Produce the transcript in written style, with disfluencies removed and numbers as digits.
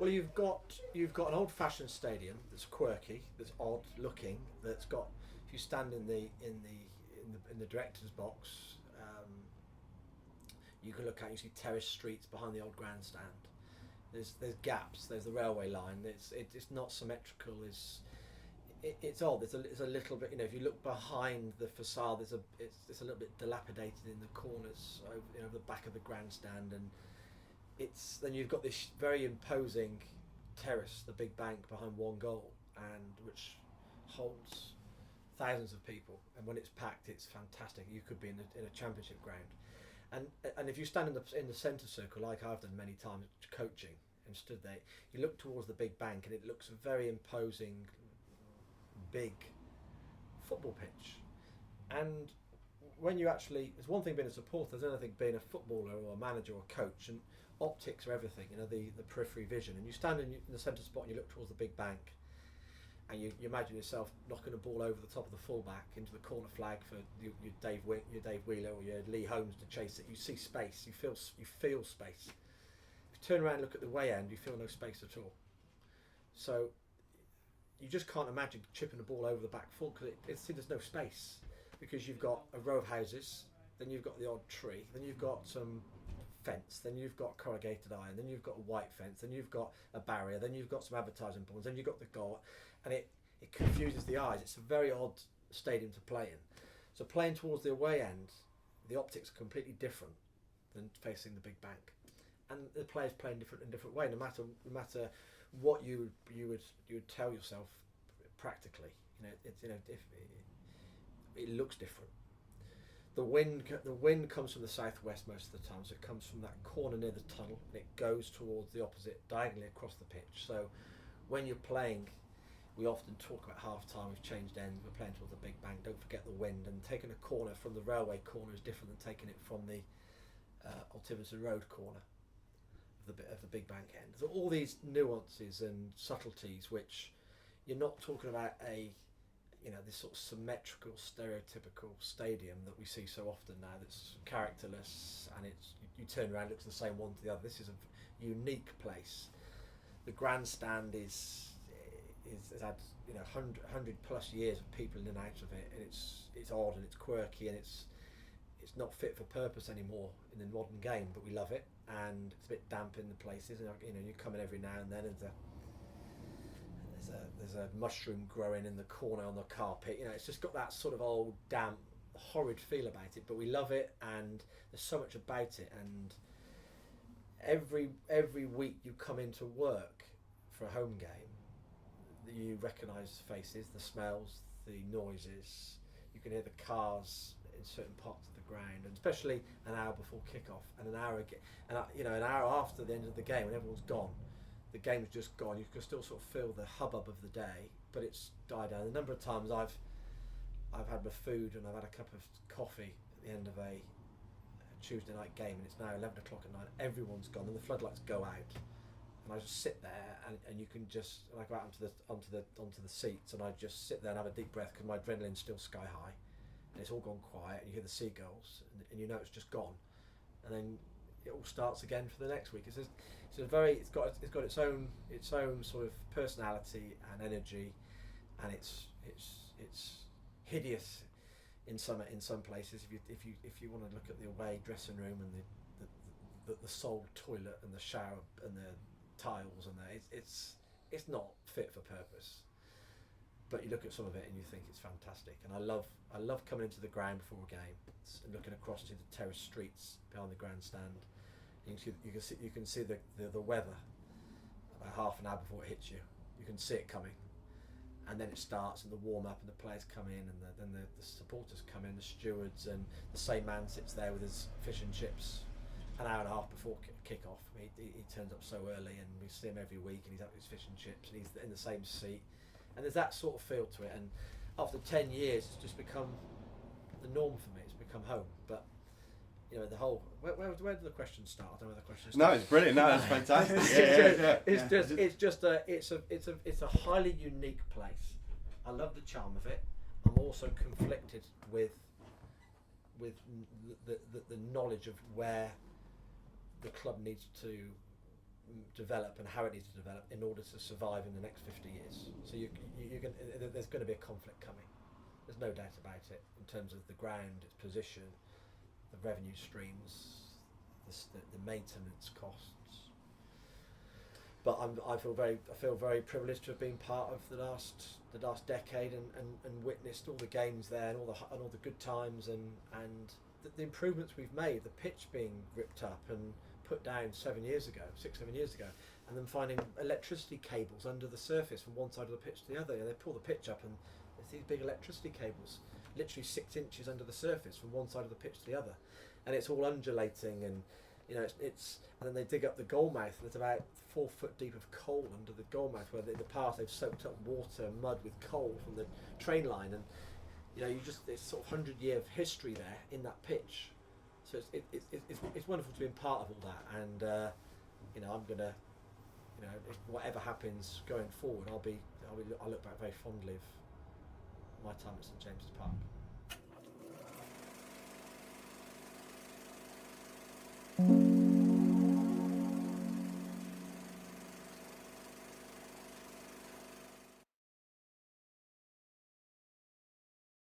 Well, you've got an old-fashioned stadium that's quirky, that's odd looking, that's got. If you stand in the director's box, you can look out. You see terrace streets behind the old grandstand. There's gaps. There's the railway line. It's not symmetrical. It's odd. It's a little bit. If you look behind the facade, it's a little bit dilapidated in the corners over the back of the grandstand, and then you've got this very imposing terrace, the big bank behind one goal, and which holds thousands of people. And when it's packed, it's fantastic. You could be in a championship ground. And if you stand in the centre circle, like I've done many times coaching and stood there, you look towards the big bank and it looks a very imposing, big football pitch. And when you actually, it's one thing being a supporter, there's another thing being a footballer or a manager or a coach, and optics are everything, the periphery vision. And you stand in the centre spot and you look towards the big bank, and you imagine yourself knocking a ball over the top of the fullback into the corner flag for your Dave Wheeler or your Lee Holmes to chase it. You see space, you feel space. If you turn around and look at the way end, you feel no space at all. So you just can't imagine chipping a ball over the back full, because there's no space, because you've got a row of houses, then you've got the odd tree, then you've got some fence, then you've got corrugated iron, then you've got a white fence, then you've got a barrier, then you've got some advertising boards, then you've got the goal, and it confuses the eyes. It's a very odd stadium to play in. So playing towards the away end, the optics are completely different than facing the big bank, and the players play in different way. No matter what you would tell yourself practically, if it looks different. The wind comes from the southwest most of the time, so it comes from that corner near the tunnel, and it goes towards the opposite, diagonally across the pitch. So when you're playing, we often talk about half time, we've changed ends, we're playing towards the big bank, don't forget the wind, and taking a corner from the railway corner is different than taking it from the Altivison Road corner of the big bank end. So all these nuances and subtleties, which you're not talking about this sort of symmetrical, stereotypical stadium that we see so often now, that's characterless, and you turn around, it looks the same one to the other. This is a unique place. The grandstand has had 100 plus years of people in and out of it, and it's odd and it's quirky, and it's not fit for purpose anymore in the modern game, but we love it, and it's a bit damp in the places, and you come in every now and then, and there's a mushroom growing in the corner on the carpet. It's just got that sort of old, damp, horrid feel about it, but we love it, and there's so much about it. And every week you come into work for a home game, you recognise the faces, the smells, the noises. You can hear the cars in certain parts of the ground, and especially an hour before kick-off and an hour after the end of the game, when everyone's gone. The game's just gone. You can still sort of feel the hubbub of the day, but it's died down. The number of times I've had my food and I've had a cup of coffee at the end of a Tuesday night game, and it's now 11 o'clock at night. Everyone's gone, and the floodlights go out, and I just sit there, and you can just. And I go out onto the seats, and I just sit there and have a deep breath, because my adrenaline's still sky high, and it's all gone quiet, and you hear the seagulls, and you know it's just gone, and then it all starts again for the next week. It's got its own sort of personality and energy, and it's hideous in some places. If you want to look at the away dressing room and the sole toilet and the shower and the tiles, and it's not fit for purpose. But you look at some of it and you think it's fantastic. And I love coming into the ground before a game and looking across to the terrace streets behind the grandstand. You can see the weather about half an hour before it hits you. You can see it coming, and then it starts, and the warm up, and the players come in, and then the supporters come in, the stewards, and the same man sits there with his fish and chips an hour and a half before kick off. He turns up so early, and we see him every week, and he's having his fish and chips, and he's in the same seat, and there's that sort of feel to it. And after 10 years, it's just become the norm for me. It's become home. But the whole where did the question start? I don't know where the question started. No, it's brilliant. No, it's fantastic. It's a highly unique place. I love the charm of it. I'm also conflicted with the knowledge of where the club needs to develop and how it needs to develop in order to survive in the next 50 years. So there's going to be a conflict coming. There's no doubt about it in terms of the ground, its position, the revenue streams, the maintenance costs. But I feel very privileged to have been part of the last decade and witnessed all the games there and all the good times and the improvements we've made. The pitch being ripped up and put down 6-7 years ago, and then finding electricity cables under the surface from one side of the pitch to the other. And they pull the pitch up and there's these big electricity cables, literally 6 inches under the surface from one side of the pitch to the other, and it's all undulating and. It's and then they dig up the goal mouth and there's about 4 foot deep of coal under the goal mouth where in the past they've soaked up water and mud with coal from the train line, and it's sort of 100-year of history there in that pitch. So it's wonderful to be part of all that, and I'm gonna if whatever happens going forward, I'll look back very fondly of my time at St James's Park.